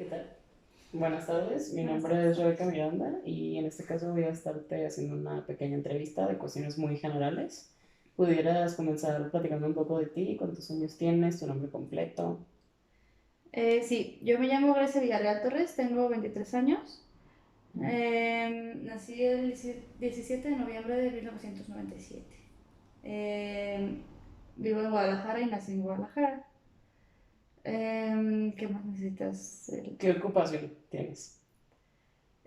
¿Qué tal? Buenas tardes, mi nombre es Rebeca Miranda y en este caso voy a estarte haciendo una pequeña entrevista de cuestiones muy generales. ¿Pudieras comenzar platicando un poco de ti? ¿Cuántos años tienes? ¿Tu nombre completo? Sí, yo me llamo Grecia Villarreal Torres, tengo 23 años. Nací el 17 de noviembre de 1997. Vivo en Guadalajara y nací en Guadalajara. ¿Qué más necesitas? ¿Qué ocupación tienes?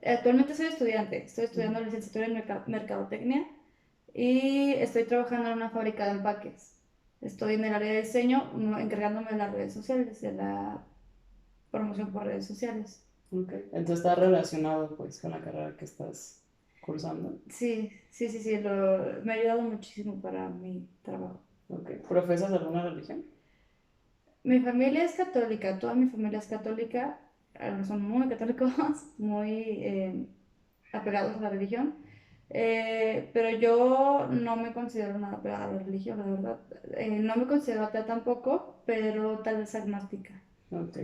Actualmente soy estudiante, estoy Ujú. estudiando licenciatura en Mercadotecnia y estoy trabajando en una fábrica de empaques. Estoy en el área de diseño, encargándome de las redes sociales, de la promoción por redes sociales. Ok. Entonces está relacionado pues con la carrera que estás cursando. Sí, sí, sí, sí, me ha ayudado muchísimo para mi trabajo. Ok. ¿Profesas alguna religión? Mi familia es católica, toda mi familia es católica, son muy católicos, muy apegados a la religión, pero yo no me considero nada apegada a la religión, la verdad. No me considero atea tampoco, pero tal vez agnóstica. Ok.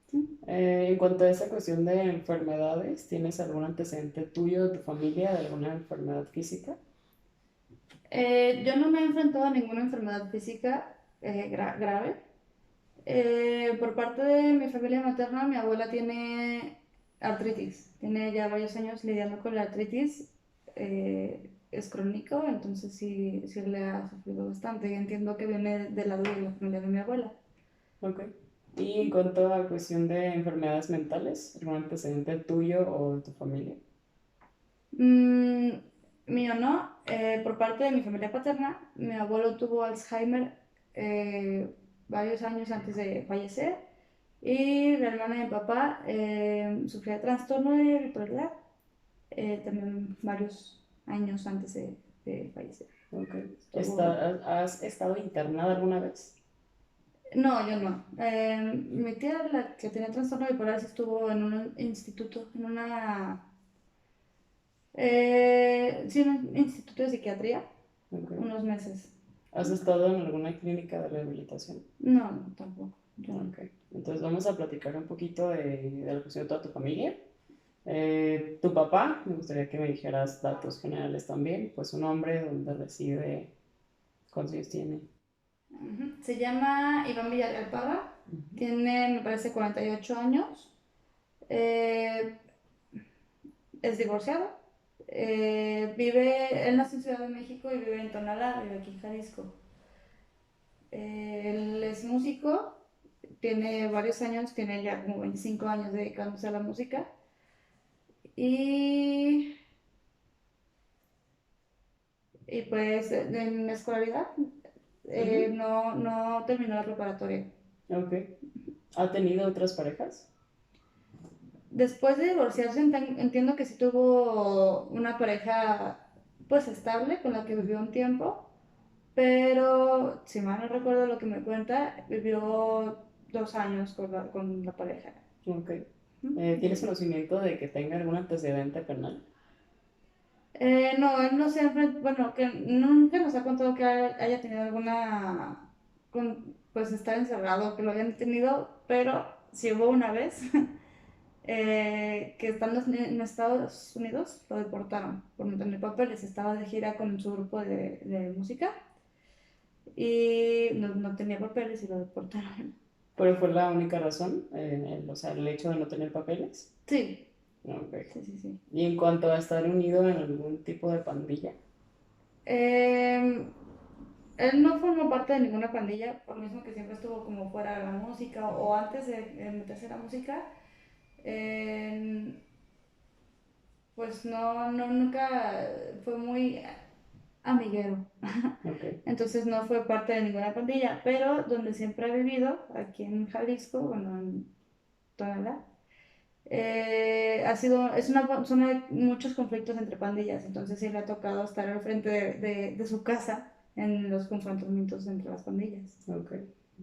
¿Sí? En cuanto a esa cuestión de enfermedades, ¿tienes algún antecedente tuyo de tu familia de alguna enfermedad física? Yo no me he enfrentado a ninguna enfermedad física grave. Por parte de mi familia materna, mi abuela tiene artritis. Tiene ya varios años lidiando con la artritis. Es crónico, entonces sí, sí le ha sufrido bastante. Y entiendo que viene del lado de la familia de mi abuela. Ok. Y en cuanto a cuestión de enfermedades mentales, ¿algún antecedente tuyo o de tu familia? Mm, Mío no. Por parte de mi familia paterna, mi abuelo tuvo Alzheimer varios años antes de fallecer. Y la hermana de mi papá sufría trastorno de bipolaridad también varios años antes de fallecer. Ok. Estuvo... ¿Has estado internada alguna vez? No, yo no. Mi tía, la que tenía trastorno bipolar, sí estuvo en un instituto, sí, en un instituto de psiquiatría, Ok. unos meses. ¿Has estado en alguna clínica de rehabilitación? No, no, tampoco. Yo no. Ok. Entonces vamos a platicar un poquito de la cuestión de toda tu familia. Tu papá, me gustaría que me dijeras datos generales también, pues su nombre, dónde reside, cuántos años tiene. Ujú. Se llama Iván Villarreal Parra, Ujú. tiene, me parece, 48 años, eh, es divorciado, él nació en Ciudad de México y vive en Tonalá, vive aquí en Jalisco. Él es músico, tiene varios años, tiene ya como 25 años dedicándose a la música y, y pues en la escolaridad Ujú. no terminó la preparatoria. Ok. ¿Ha tenido otras parejas? Después de divorciarse entiendo que sí tuvo una pareja pues estable con la que vivió un tiempo, pero si mal no recuerdo lo que me cuenta, vivió 2 años con la pareja. Ok. ¿Tienes ¿Mm? conocimiento de que tenga algún antecedente penal? No, él no siempre, bueno, que nunca nos ha contado que haya tenido alguna, pues estar encerrado, que lo hayan detenido, pero sí hubo una vez que estando en Estados Unidos lo deportaron por no tener papeles, estaba de gira con su grupo de música y no tenía papeles y lo deportaron. ¿Pero fue la única razón? O sea, el hecho de no tener papeles. Sí, Ok. sí, sí, sí. Y en cuanto a estar unido en algún tipo de pandilla. Eh, Él no formó parte de ninguna pandilla, por lo mismo que siempre estuvo como fuera de la música o antes de meterse en la música, eh, pues nunca fue muy amiguero. Ok. Entonces no fue parte de ninguna pandilla, pero donde siempre ha vivido, aquí en Jalisco, bueno, en Tonalá, es una zona de muchos conflictos entre pandillas, entonces sí le ha tocado estar al frente de su casa en los confrontamientos entre las pandillas. Ok.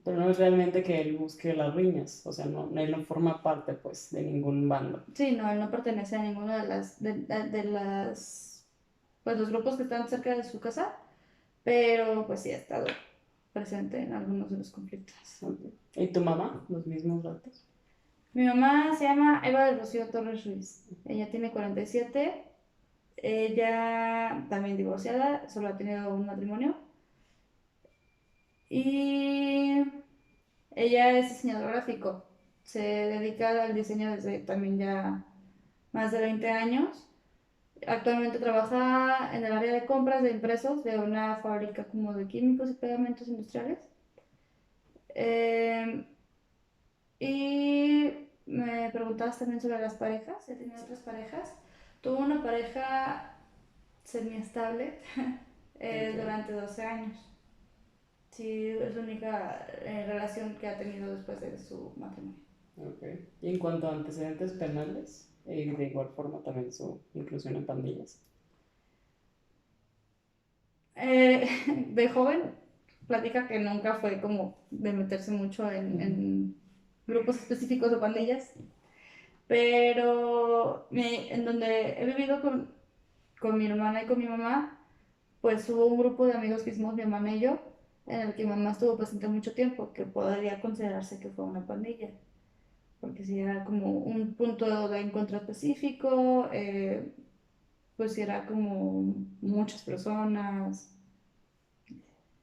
Pero no es realmente que él busque las riñas. O sea, él no forma parte, pues, de ningún bando. Sí, no, él no pertenece a ninguno de las, pues los grupos que están cerca de su casa, pero pues sí ha estado presente en algunos de los conflictos. Ok. ¿Y tu mamá? Los mismos datos. Mi mamá se llama Eva del Rocío Torres Ruiz. Ella tiene 47. Ella también divorciada, solo ha tenido un matrimonio. Y ella es diseñador gráfico. Se dedica al diseño desde también ya más de 20 años. Actualmente trabaja en el área de compras de impresos de una fábrica como de químicos y pegamentos industriales. Eh, y me preguntabas también sobre las parejas. He tenido otras parejas. Tuve una pareja semiestable Ok, durante 12 años. Sí, es la única relación que ha tenido después de su matrimonio. ok. Y en cuanto a antecedentes penales, y de igual forma también su inclusión en pandillas. Eh, de joven, platica que nunca fue como de meterse mucho Ujú. en grupos específicos o pandillas, pero en donde he vivido con mi hermana y con mi mamá, pues hubo un grupo de amigos que hicimos mi hermana y yo, en el que mi mamá estuvo presente mucho tiempo, que podría considerarse que fue una pandilla, porque si era como un punto de encuentro específico, pues si era como muchas personas.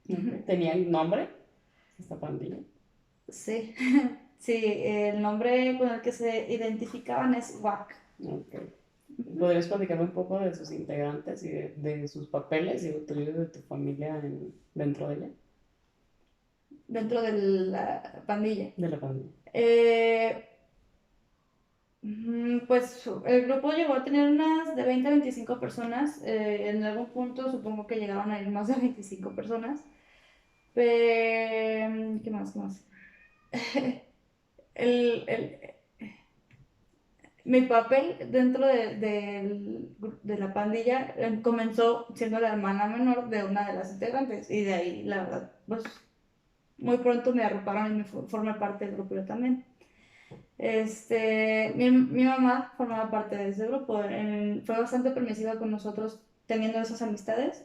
Ok. ¿Tenían nombre esta pandilla? Sí, sí, el nombre con el que se identificaban es WAC. Ok. ¿Podrías platicarme un poco de sus integrantes y de sus papeles y tuyos de tu familia dentro de ella? Dentro de la pandilla. De la pandilla. Eh, pues el grupo llegó a tener unas de 20 a 25 personas. En algún punto supongo que llegaron a ir más de 25 personas. ¿Qué más? ¿Qué más? El, el, Mi papel dentro de la pandilla comenzó siendo la hermana menor de una de las integrantes y de ahí, la verdad, pues muy pronto me arroparon y formé parte del grupo yo también. Mi mamá formaba parte de ese grupo, fue bastante permisiva con nosotros teniendo esas amistades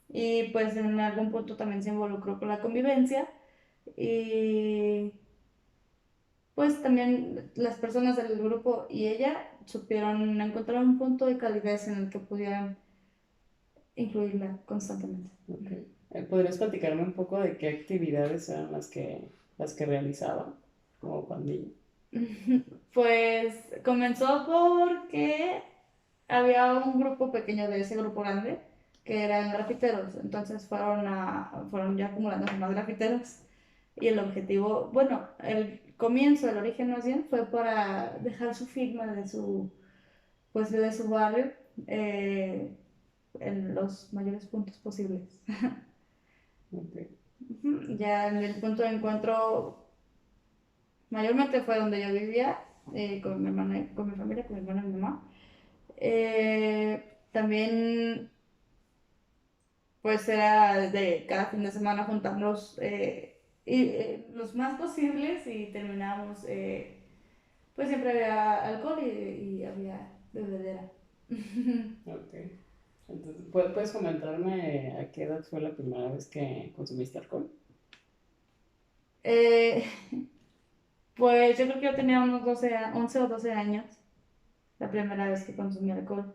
y pues en algún punto también se involucró con la convivencia y pues también las personas del grupo y ella supieron encontrar un punto de calidez en el que pudieran incluirla constantemente. Ok. ¿Podrías platicarme un poco de qué actividades eran las que realizaban como pandilla? Pues comenzó porque había un grupo pequeño de ese grupo grande que eran grafiteros, entonces fueron ya acumulando más grafiteros y el objetivo, bueno, el comienzo, el origen más bien fue para dejar su firma de su barrio eh, en los mayores puntos posibles. Ok. Ya en el punto de encuentro, mayormente fue donde yo vivía, con mi hermana, con mi familia, con mi hermana y mi mamá. También, pues era de cada fin de semana juntarnos los más posibles y terminábamos, pues siempre había alcohol y había bebedera. Ok. Entonces, ¿puedes comentarme a qué edad fue la primera vez que consumiste alcohol? Eh, Pues yo creo que yo tenía unos 11 o 12 años, la primera vez que consumí alcohol,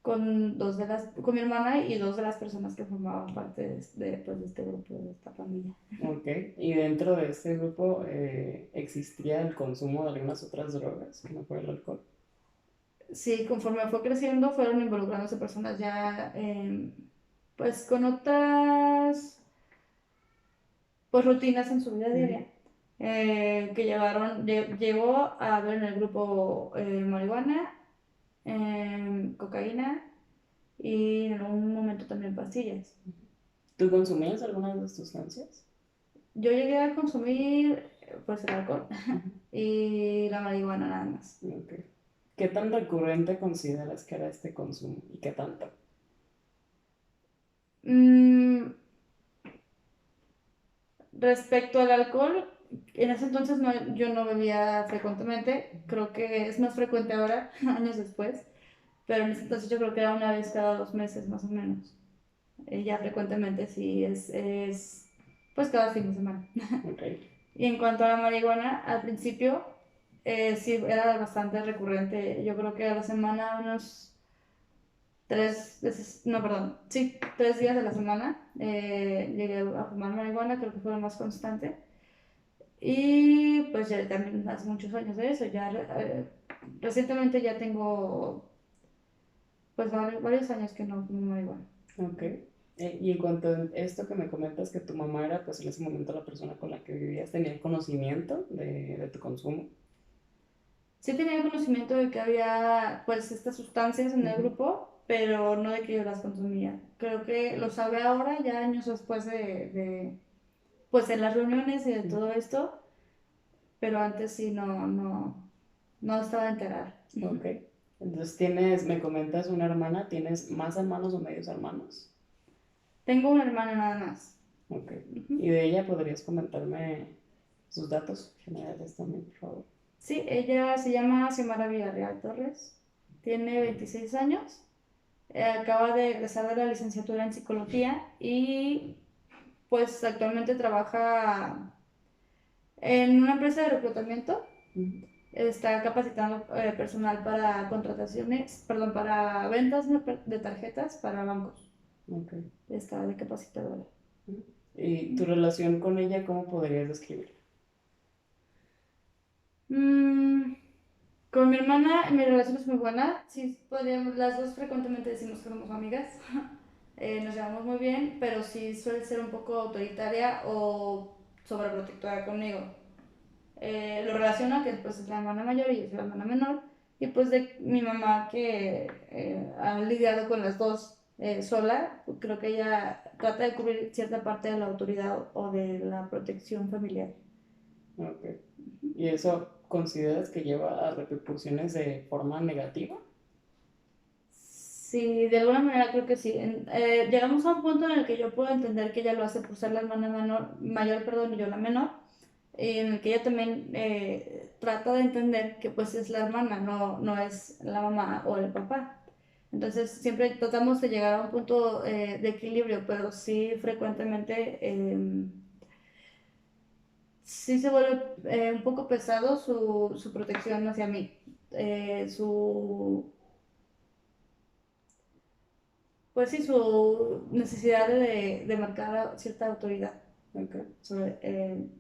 con mi hermana y dos de las personas que formaban parte pues, de este grupo, de esta familia. Ok. ¿Y dentro de este grupo existía el consumo de algunas otras drogas que no fuera el alcohol? Sí, conforme fue creciendo, fueron involucrándose personas ya, pues, con otras, pues, rutinas en su vida Ujú. diaria, que llegó a ver en el grupo marihuana, cocaína y en algún momento también pastillas. ¿Tú consumías alguna de estas sustancias? Yo llegué a consumir pues el alcohol Ujú. y la marihuana nada más. Ok. ¿Qué tan recurrente consideras que era este consumo y qué tanto? Mm, Respecto al alcohol, en ese entonces yo no bebía frecuentemente, creo que es más frecuente ahora, años después, pero en ese entonces yo creo que era una vez cada 2 meses más o menos. Ya frecuentemente sí pues cada fin de semana. Ok. Y en cuanto a la marihuana, al principio Sí, era bastante recurrente. Yo creo que a la semana unos 3 veces, no, perdón, sí, 3 días de la semana llegué a fumar marihuana, creo que fue lo más constante. Y pues ya también hace muchos años de eso, ya recientemente ya tengo pues varios años que no fumo marihuana. Ok. Y en cuanto a esto que me comentas, que tu mamá era pues en ese momento la persona con la que vivías, ¿tenía conocimiento de tu consumo? Sí tenía conocimiento de que había pues estas sustancias en el Ujú. grupo, pero no de que yo las consumía. Creo que lo sabe ahora, ya años después pues en las reuniones y de todo esto, pero antes sí no estaba enterada. Ok. Entonces tienes, me comentas una hermana, ¿tienes más hermanos o medios hermanos? Tengo una hermana nada más. Ok. Ujú. ¿Y de ella podrías comentarme sus datos generales también, por favor? Sí, ella se llama Xiomara Villarreal Torres, tiene 26 años, acaba de egresar de la licenciatura en psicología y pues actualmente trabaja en una empresa de reclutamiento. Ujú. Está capacitando personal para contrataciones, perdón, para ventas de tarjetas para bancos. Ok. Está de capacitadora. Ujú. ¿Y tu relación con ella, cómo podrías describirla? Mm, con mi hermana, mi relación es muy buena. Sí, podríamos, las dos frecuentemente decimos que somos amigas. Nos llevamos muy bien, pero sí suele ser un poco autoritaria o sobreprotectora conmigo. Lo relaciono que pues es la hermana mayor y yo soy la hermana menor. Y pues de mi mamá que ha lidiado con las dos sola, creo que ella trata de cubrir cierta parte de la autoridad o de la protección familiar. Ok. ¿Y eso consideras que lleva a repercusiones de forma negativa? Sí, de alguna manera creo que sí. Llegamos a un punto en el que yo puedo entender que ella lo hace por ser la hermana mayor, perdón, y yo la menor, en el que ella también trata de entender que pues es la hermana, no es la mamá o el papá. Entonces siempre tratamos de llegar a un punto de equilibrio, pero sí frecuentemente sí se vuelve un poco pesado su protección hacia mí. Su Pues sí, su necesidad de marcar cierta autoridad Ok.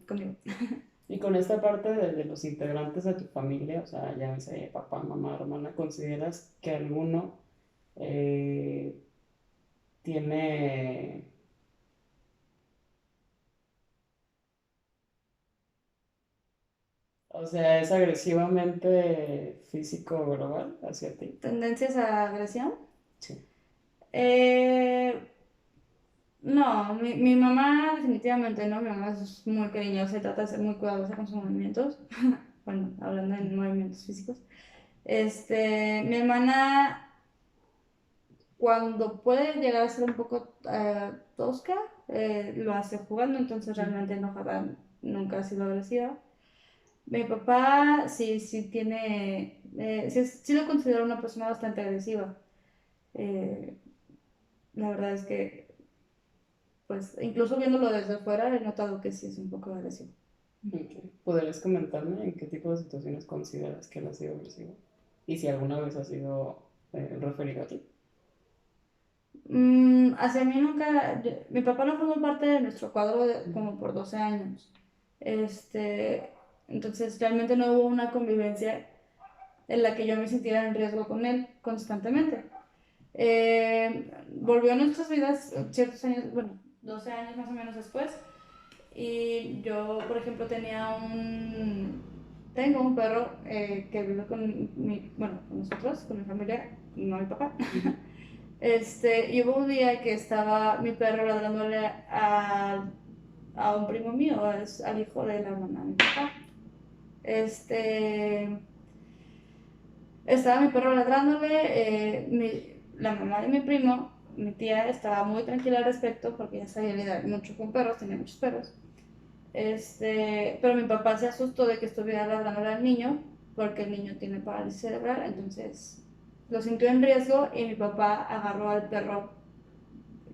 conmigo. Y con esta parte de los integrantes de tu familia, o sea, ya sea papá, mamá, hermana, ¿consideras que alguno eh, tiene, o sea, es agresivamente físico o verbal hacia ti? ¿Tendencias a agresión? Sí. Eh, no, mi mamá definitivamente no, mi mamá es muy cariñosa y trata de ser muy cuidadosa con sus movimientos, bueno, hablando de movimientos físicos. Mi hermana cuando puede llegar a ser un poco tosca, lo hace jugando, entonces realmente enojada nunca ha sido agresiva. Mi papá sí tiene, sí lo considero una persona bastante agresiva. Eh, la verdad es que, pues, incluso viéndolo desde fuera, he notado que sí es un poco agresivo. Ok. ¿Podrías comentarme en qué tipo de situaciones consideras que él ha sido agresivo? Y si alguna vez ha sido referido a ti. Hacia mí nunca, mi papá no formó parte de nuestro cuadro como por 12 años. Este, entonces realmente no hubo una convivencia en la que yo me sintiera en riesgo con él constantemente. Volvió a nuestras vidas ciertos años, bueno, 12 años más o menos después, y yo, por ejemplo, tengo un perro que vive bueno, con nosotros, con mi familia, no mi papá. Ujú. Y hubo un día que estaba mi perro ladrándole a un primo mío, al hijo de la hermana de mi papá. Este, Estaba mi perro ladrándole, la mamá de mi primo, mi tía, estaba muy tranquila al respecto porque ya sabía lidiar mucho con perros, tenía muchos perros. Pero mi papá se asustó de que estuviera ladrándole al niño porque el niño tiene parálisis cerebral, entonces lo sintió en riesgo y mi papá agarró al perro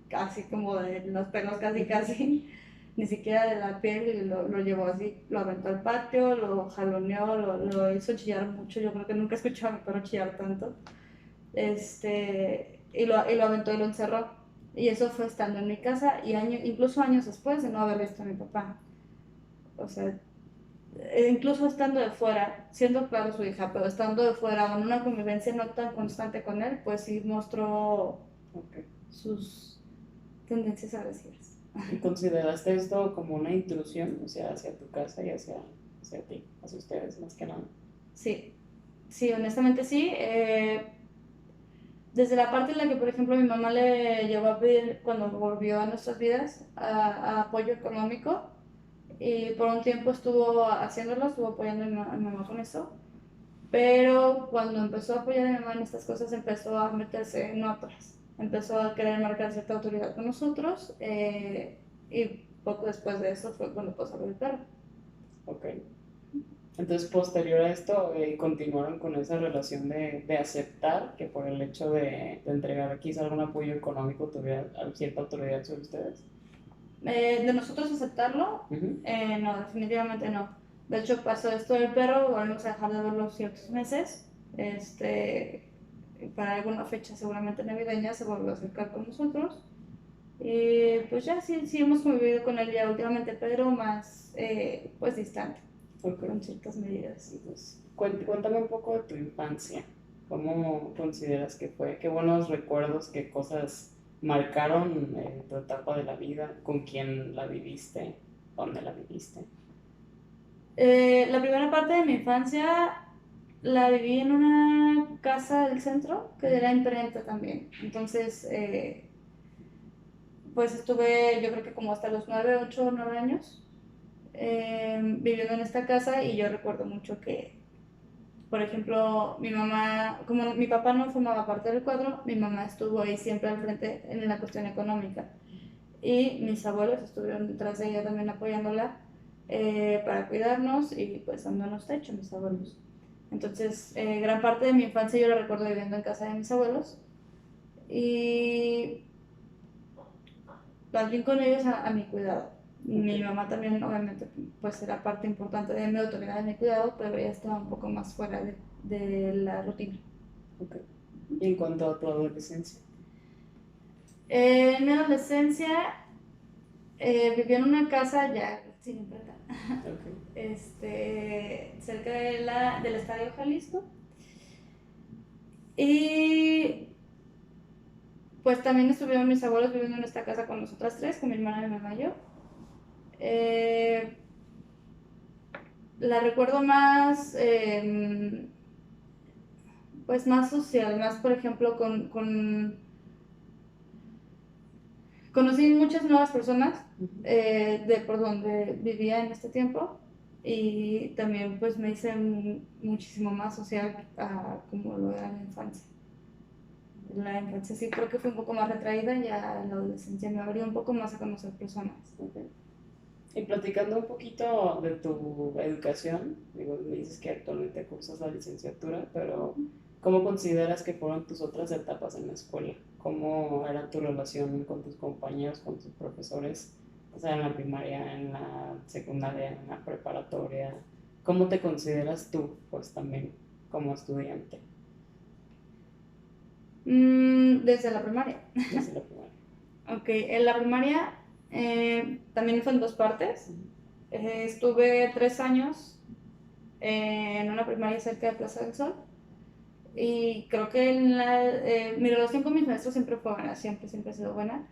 casi como de los pelos, casi casi. ni siquiera de la piel, y lo llevó así, lo aventó al patio, lo jaloneó, lo hizo chillar mucho. Yo creo que nunca he escuchado a mi perro chillar tanto. Y lo aventó y lo encerró. Y eso fue estando en mi casa y incluso años después de no haber visto a mi papá. O sea, incluso estando de fuera, siendo claro su hija, pero estando de fuera, en una convivencia no tan constante con él, pues sí mostró Ok. sus tendencias agresivas. ¿Y consideraste esto como una intrusión, o sea, hacia tu casa y hacia ti, hacia ustedes más que nada? Sí, sí, honestamente sí. Desde la parte en la que, por ejemplo, mi mamá le llegó a pedir, cuando volvió a nuestras vidas, a apoyo económico, y por un tiempo estuvo haciéndolo, estuvo apoyando a mi mamá con eso, pero cuando empezó a apoyar a mi mamá en estas cosas, empezó a meterse en otras, empezó a querer marcar cierta autoridad con nosotros, y poco después de eso fue cuando pasó el perro. Ok. Entonces, posterior a esto, continuaron con esa relación de aceptar que por el hecho de entregar quizá algún apoyo económico tuviera cierta autoridad sobre ustedes. De nosotros aceptarlo, Ujú. no, definitivamente no. De hecho, pasó esto del perro, volvimos a dejar de verlo ciertos meses. Para alguna fecha, seguramente navideña, se volvió a acercar con nosotros. Y pues ya sí, sí hemos convivido con él ya últimamente, pero más pues distante, Ok. con ciertas medidas. Entonces, cuéntame un poco de tu infancia. ¿Cómo consideras que fue? ¿Qué buenos recuerdos, qué cosas marcaron tu etapa de la vida? ¿Con quién la viviste? ¿Dónde la viviste? La primera parte de mi infancia la viví en una casa del centro que era imprenta también. Entonces, pues estuve yo creo que como hasta los 9, 8, 9 años viviendo en esta casa, y yo recuerdo mucho que, por ejemplo, mi mamá, como mi papá no formaba parte del cuadro, mi mamá estuvo ahí siempre al frente en la cuestión económica, y mis abuelos estuvieron detrás de ella también apoyándola, para cuidarnos y pues dándonos techo, mis abuelos. Entonces, gran parte de mi infancia yo la recuerdo viviendo en casa de mis abuelos, y más bien con ellos a mi cuidado. Mi Ok, mamá también, obviamente, pues era parte importante de mi autoridad, de mi cuidado, pero ella estaba un poco más fuera de la rutina. ok. Y en cuanto a tu adolescencia. En mi adolescencia viví en una casa ya sin empresa, Ok. cerca del Estadio Jalisco. Y pues también estuvieron mis abuelos viviendo en esta casa con nosotras tres, con mi hermana, mi mamá y yo. Eh, la recuerdo más, pues más social, más por ejemplo conocí muchas nuevas personas Ujú. de por donde vivía en este tiempo, y también pues me hice muchísimo más social como lo era en la infancia. En la infancia sí creo que fue un poco más retraída, ya en la adolescencia me abrí un poco más a conocer personas. Ok. Y platicando un poquito de tu educación, digo, me dices que actualmente cursas la licenciatura, pero ¿cómo consideras que fueron tus otras etapas en la escuela? ¿Cómo era tu relación con tus compañeros, con tus profesores? O sea, en la primaria, en la secundaria, en la preparatoria. ¿Cómo te consideras tú, pues también, como estudiante Desde la primaria. desde la primaria? Ok, en la primaria también fue en dos partes. Ujú. Estuve 3 años en una primaria cerca de Plaza del Sol, y creo que mi relación con mis maestros siempre fue buena, siempre, siempre ha sido buena.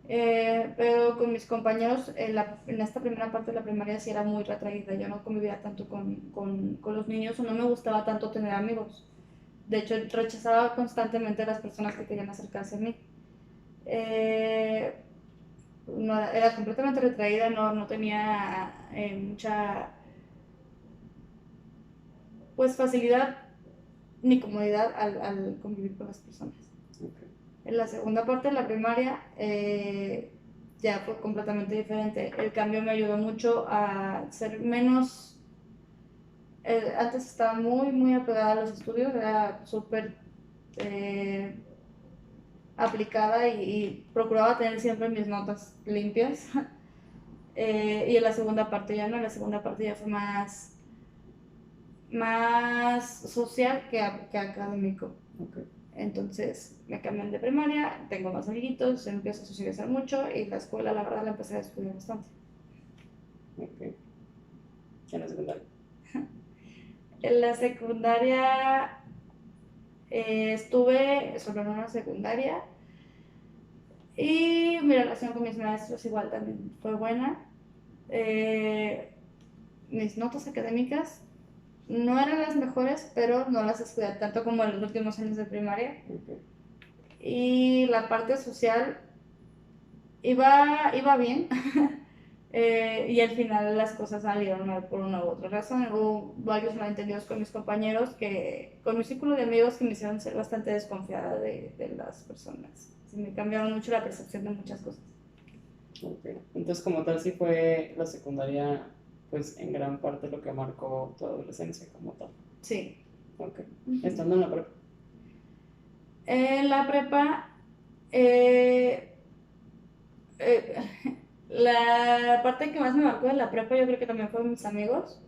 Pero con mis compañeros en esta primera parte de la primaria sí era muy retraída. Yo no convivía tanto con los niños, o no me gustaba tanto tener amigos. De hecho, rechazaba constantemente a las personas que querían acercarse a mí. Eh, no, era completamente retraída, no tenía mucha pues facilidad ni comodidad al convivir con las personas. Ok. En la segunda parte de la primaria ya fue completamente diferente. El cambio me ayudó mucho a ser menos... antes estaba muy, muy apegada a los estudios, era súper eh, aplicada, y procuraba tener siempre mis notas limpias. Y en la segunda parte ya no, en la segunda parte ya fue más social que académico. Ok, Entonces me cambian de primaria, tengo más amiguitos, empiezo a socializar mucho y la escuela la verdad la empecé a estudiar bastante. ok. En la secundaria. En la secundaria estuve solo en una secundaria y mi relación con mis maestros igual también fue buena. Eh, Mis notas académicas no eran las mejores, pero no las estudié tanto como en los últimos años de primaria. Ok, Y la parte social iba bien. Y al final las cosas salieron mal por una u otra razón. Hubo varios malentendidos con mis compañeros, con mi círculo de amigos que me hicieron ser bastante desconfiada de las personas. Sí, me cambiaron mucho la percepción de muchas cosas. ok. Entonces, como tal, sí fue la secundaria, pues en gran parte lo que marcó tu adolescencia como tal. Sí. Ok. Estando en la prepa. En la prepa, eh, eh, la parte que más me marcó de la prepa yo creo que también fueron mis amigos.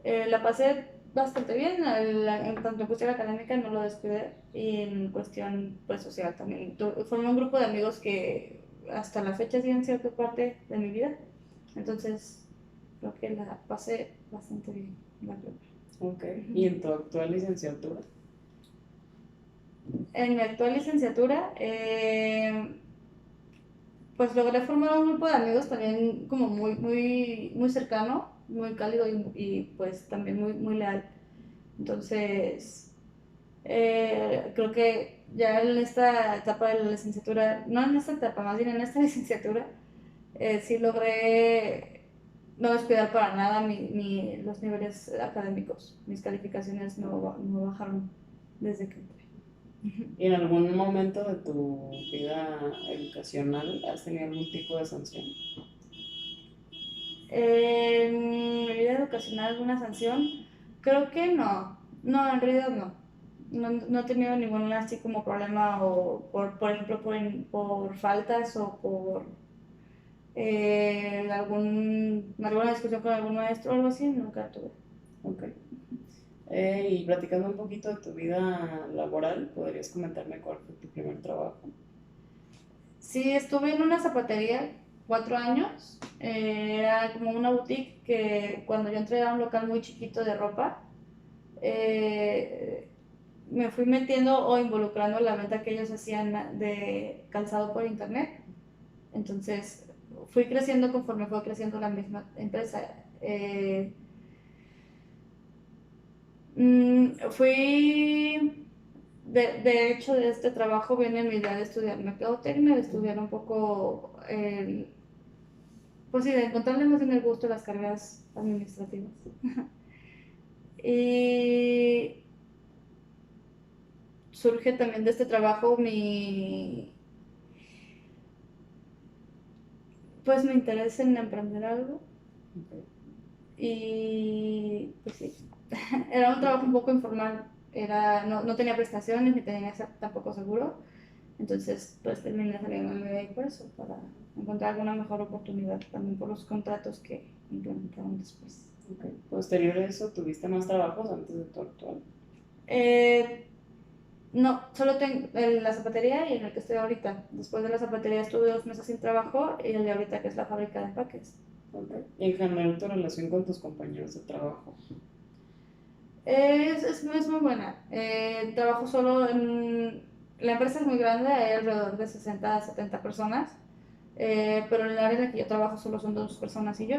La pasé bastante bien, en tanto en cuestión académica no lo descuidé y en cuestión pues social también. Formé un grupo de amigos que hasta la fecha siguen siendo parte de mi vida, entonces creo que la pasé bastante bien en la prepa. Ok. ¿Y en tu actual licenciatura? En mi actual licenciatura, pues logré formar un grupo de amigos también como muy cercano, muy cálido y pues también muy leal. Entonces, creo que ya en esta etapa de la licenciatura, no en esta etapa, más bien en esta licenciatura, sí logré no descuidar para nada los niveles académicos. Mis calificaciones no bajaron desde que entré. ¿Y en algún momento de tu vida educacional has tenido algún tipo de sanción? En mi vida educacional, ¿alguna sanción? Creo que no. No, en realidad no. No he tenido ningún así como problema o por ejemplo, por faltas o por alguna discusión con algún maestro o algo así, nunca tuve. Ok. Y platicando un poquito de tu vida laboral, ¿podrías comentarme cuál fue tu primer trabajo? Sí, estuve en una zapatería 4 años. Era como una boutique que cuando yo entré era un local muy chiquito de ropa. eh, Me fui metiendo o involucrando en la venta que ellos hacían de calzado por internet. Entonces fui creciendo conforme fue creciendo la misma empresa. Eh, Fui, de hecho, de este trabajo viene mi idea de estudiar mercadotecnia, de estudiar un poco, pues sí, de encontrarle más bien el gusto a las carreras administrativas. Y surge también de este trabajo pues mi interés en emprender algo. Ok, Y pues sí, era un trabajo un poco informal, no tenía prestaciones ni tenía tampoco seguro, entonces pues terminé saliendo de ahí por eso, para encontrar alguna mejor oportunidad, también por los contratos que implementaron después. ok. Posterior a eso, ¿tuviste más trabajos antes de tu actual? Eh, no, solo tengo la zapatería y en el que estoy ahorita. Después de la zapatería estuve 2 meses sin trabajo y el de ahorita que es la fábrica de empaques. Ok. Y en general, tu relación con tus compañeros de trabajo. Es muy buena. Trabajo solo en... La empresa es muy grande, hay alrededor de 60 a 70 personas, pero en el área en la que yo trabajo solo son 2 personas y yo.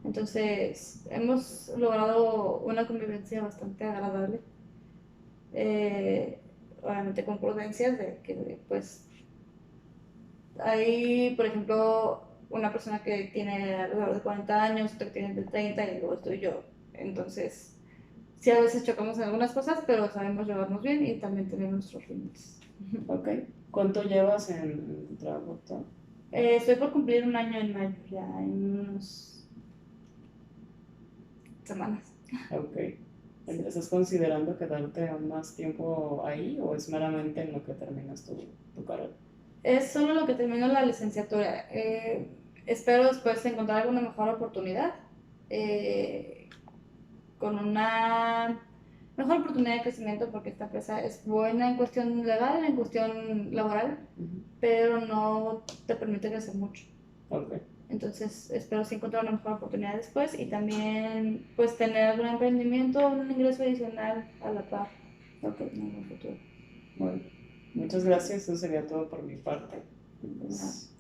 Entonces, hemos logrado una convivencia bastante agradable. Eh, Obviamente con prudencias de que, pues, hay, por ejemplo, una persona que tiene alrededor de 40 años, otra que tiene de 30 y luego estoy yo. Entonces, sí, a veces chocamos en algunas cosas, pero sabemos llevarnos bien y también tener nuestros límites. Ok. ¿Cuánto llevas en tu trabajo actual? Estoy por cumplir un año en mayo, ya en unas semanas. Ok. Sí. ¿Estás considerando quedarte aún más tiempo ahí o es meramente en lo que terminas tu carrera? Es solo lo que termino la licenciatura. espero después encontrar alguna mejor oportunidad, eh, con una mejor oportunidad de crecimiento, porque esta empresa es buena en cuestión legal, en cuestión laboral, pero no te permite crecer mucho. Ok. Entonces espero sí encontrar una mejor oportunidad después y también pues tener algún emprendimiento, un ingreso adicional a la par, lo que en el futuro. Bueno, muchas gracias. Eso sería todo por mi parte. No. Pues,